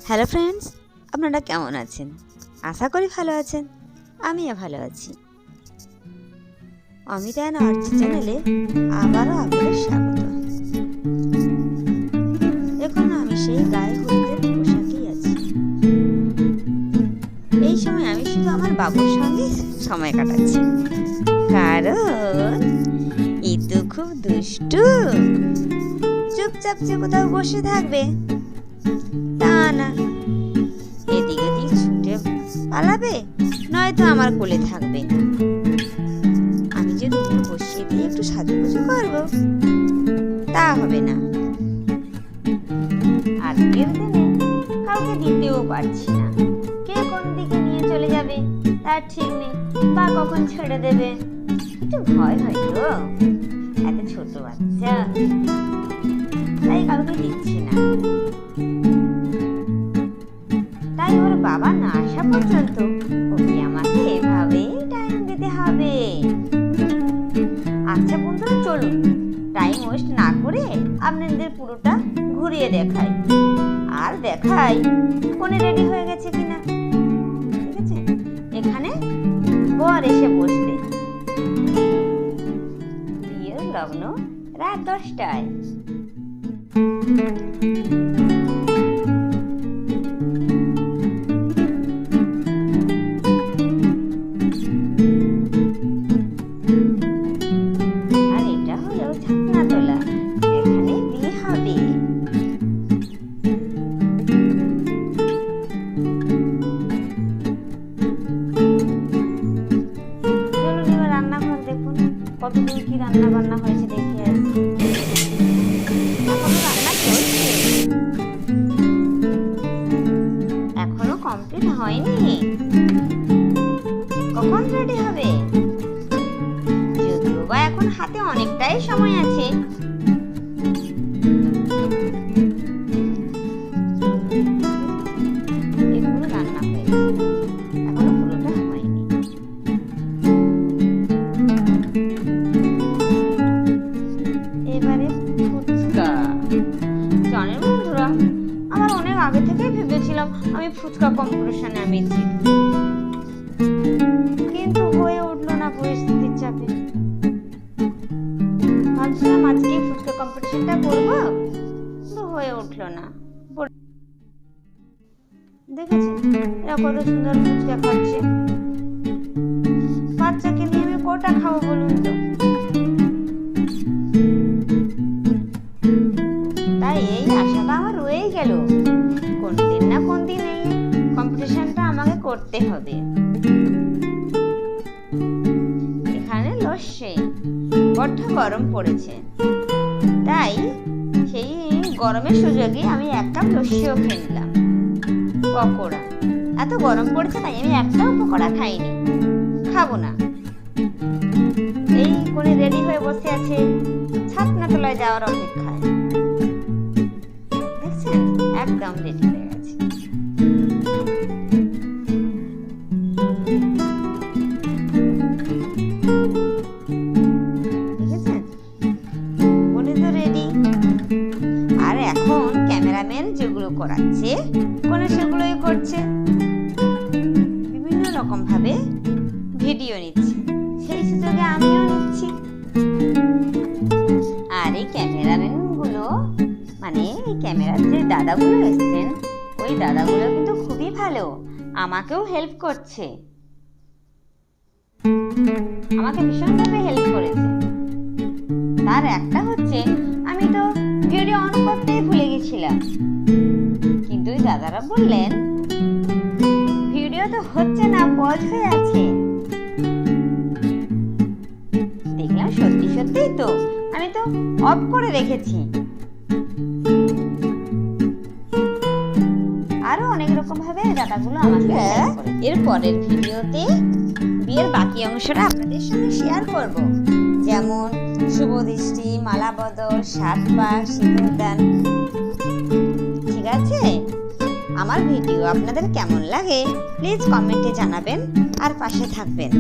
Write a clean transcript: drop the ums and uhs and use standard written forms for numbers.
Hello friends, আপনারা কেমন আছেন? আশা করি ভালো আছেন। আমিও ভালো আছি। অমিতা অ্যান্ড আর্চি চ্যানেলে আবারও আপনাদের স্বাগত। দেখুন, আমি সেই গায়ে হলুদের পোশাকেই আছি। এই সময় আমি শুধু আমার বাবুর সঙ্গে সময় কাটাচ্ছি, কারণ ই তো খুব দুষ্টু। চুপচাপ যে কোথাও বসে থাকবে তা না, এদিক ওদিক ছুটে পালাবে, নয়তো আমার কোলে থাকবে। আমি যে দুপুর বসিয়ে দিয়ে একটু সাজুগুজু করবো, তা হবে না। আজকের দিনে কাউকে দিতেও পারছি না। কে কোন দিকে নিয়ে চলে যাবে তার ঠিক নেই, বা কখন ছেড়ে দেবে, একটু ভয় হয় তো। এত ছোট বাচ্চা, তাই কাউকে দিচ্ছি না। তাই ওর বাবা না আসা পর্যন্ত ওকে আমাকে এভাবেই টাইম দিতে হবে। আচ্ছা বন্ধুরা, চলুন টাইম ওয়েস্ট না করে আপনাদের পুরোটা ঘুরিয়ে দেখাই, আর দেখাই কোনে রেডি হয়ে গেছে কিনা। ঠিক আছে, এখানে বর এসে বসবে। বিয়ের লগ্ন রাত 10টায়। কতদূর কি রান্না বান্না হয়েছে দেখে আসি। রান্না চলছে, এখনো কমপ্লিট হয়নি। কখন রেডি হবে? যদিও বা এখন হাতে অনেকটাই সময় আছে। এগুলো রান্না হয়েছে, এখনো পুরোটা হয়নি। এবারে ফুচকা। জানেন বন্ধুরা, আমার অনেক আগে থেকেই ভেবেছিলাম আমি ফুচকা কম্পিটিশনে আমি জিতব, কিন্তু হয়ে উঠলো না পরিস্থিতির চাপে। ভাবছিলাম আজকে ফুচকা কম্পিটিশনটা করবো, কিন্তু হয়ে উঠলো না। দেখেছেন এরা কত সুন্দর ফুচকা খাচ্ছে। বাচ্চাকে নিয়ে আমি কটা খাবো বলুন তো? তাই এই আশাটা আমার রয়েই গেল, কোন দিন না কোন দিন এই কম্পিটিশনটা আমাকে করতে হবে। এখানে লস্যি বড্ড গরম পড়েছে, তাই সেই গরমের সুযোগে আমি 1 কাপ লস্যিও খেয়ে নিলাম। পকোড়া, এত গরম পড়েছে তাই আমি একটাও পকোড়া খাইনি, খাবো না। এই কোণে রেডি হয়ে বসে আছে ছাতনা তলায় যাওয়ার অপেক্ষায়। দেখছেন, একদম রেডি হয়ে গেছে। দেখেছেন, কোণে তো রেডি। আর এখন ক্যামেরাম্যান যেগুলো করাচ্ছে কোণে সেগুলোই করছে, বিভিন্ন রকম ভাবে ভিডিও নিচ্ছে, সেই সুযোগে আমিও নিচ্ছি। আর এই ক্যামেরাম্যান গুলো, মানে এই ক্যামেরার যে দাদাগুলো এসছেন, ওই দাদাগুলো কিন্তু খুবই ভালো, আমাকেও হেল্প করছে, আমাকে ভীষণভাবে হেল্প করেছে। তার একটা হচ্ছে, আমি তো ভিডিও অন করতেই ভুলে গেছিলাম, কিন্তু ওই দাদারা বললেন ভিডিও তো হচ্ছে না, পজ হয়ে আছে। দেখলাম সত্যি সত্যিই তো, আমি তো অফ করে রেখেছি। আরো অনেক রকম ভাবে দাদাগুলো আমাকে হেল্প করে। এর পরের ভিডিওতে বিয়ের বাকি অংশটা আপনাদের সঙ্গে শেয়ার করব, যেমন শুভ দৃষ্টি, মালা বদল, 7 পাক, সিঁদুরদান। ঠিক আছে, আমার ভিডিও আপনাদের কেমন লাগে প্লিজ কমেন্টে জানাবেন, আর পাশে থাকবেন।